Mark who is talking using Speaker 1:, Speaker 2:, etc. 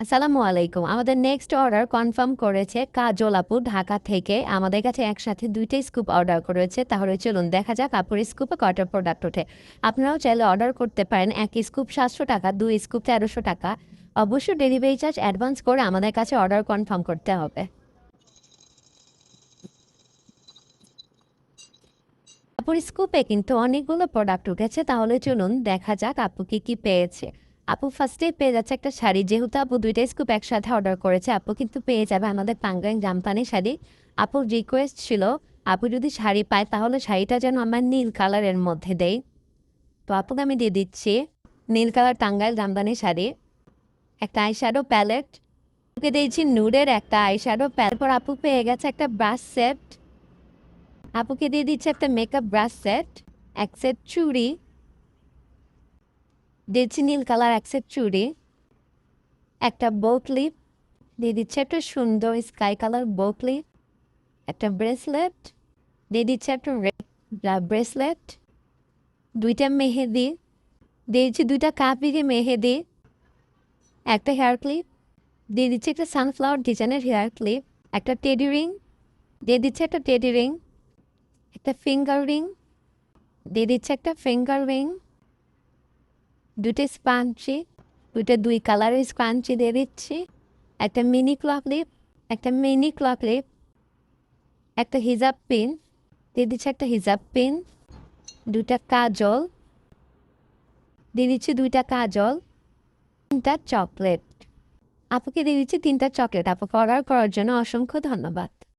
Speaker 1: আসসালামু আলাইকুম। আমাদের নেক্সট অর্ডার কনফার্ম করেছে কাজল আপু ঢাকা থেকে। আমাদের কাছে একসাথে ২ টা স্কুপ অর্ডার করেছে। তাহলে চলুন দেখা যাক আপুর স্কুপে কয়টা প্রোডাক্ট ওঠে। আপনারাও চাইলে অর্ডার করতে পারেন। ১ স্কুপ ৭০০ টাকা, ২ স্কুপ ১৩০০ টাকা। অবশ্যই ডেলিভারি চার্জ অ্যাডভান্স করে আমাদের কাছে অর্ডার কনফার্ম করতে হবে। আপুর স্কুপে কিন্তু অনেকগুলো প্রোডাক্ট উঠেছে। তাহলে চলুন দেখা যাক আপু কি পেয়েছে। আপু ফার্স্টেই পেয়ে যাচ্ছে একটা শাড়ি। যেহেতু আপু ২ টা স্কুপ একসাথে অর্ডার করেছে, আপু কিন্তু পেয়ে যাবে আমাদের টাঙ্গাইল জামদানি শাড়ি। আপুর রিকোয়েস্ট ছিল আপু যদি শাড়ি পায় তাহলে শাড়িটা যেন আমার নীল কালারের মধ্যে দেয়। তো আপুকে আমি দিয়ে দিচ্ছি নীল কালার টাঙ্গাইল জামদানি শাড়ি। একটা আইশ্যাডো প্যালেট ওকে দিয়েছি, নুডের একটা আইশ্যাডো প্যালেট। পর আপু পেয়ে গেছে একটা ব্রাশ সেট। আপুকে দিয়ে দিচ্ছে একটা মেকআপ ব্রাশ সেট, এক সেট চুড়ি দিয়েছি, নীল কালার এক সেট চুড়ি, একটা বো ক্লিপ দিয়ে দিচ্ছে, একটা সুন্দর স্কাই কালার বো ক্লিপ, একটা ব্রেসলেট দিয়ে দিচ্ছে, একটা ব্রেসলেট, 2টা মেহেদি দিয়েছি, 2টা কাপিকে মেহেদি, একটা হেয়ার ক্লিপ দিয়ে দিচ্ছে, একটা সানফ্লাওয়ার ডিজাইনের হেয়ার ক্লিপ, একটা টেডি রিং দিয়ে দিচ্ছে, একটা টেডি রিং, একটা ফিঙ্গার রিং দিয়ে দিচ্ছে, একটা ফিঙ্গার রিং, 2টা স্পাঞ্চি, 2 কালারের স্পাঞ্চি দিয়ে দিচ্ছি, একটা মিনি ক্লিপ, একটা মিনি ক্লিপ, একটা হিজাব পিন দিয়ে দিচ্ছি, একটা হিজাব পিন, 2টা কাজল দিয়ে দিচ্ছি, 2টা কাজল, 3টা চকলেট। আপুকে দিয়ে দিচ্ছি 3টা চকলেট। আপুকে অর্ডার করার জন্য অসংখ্য ধন্যবাদ।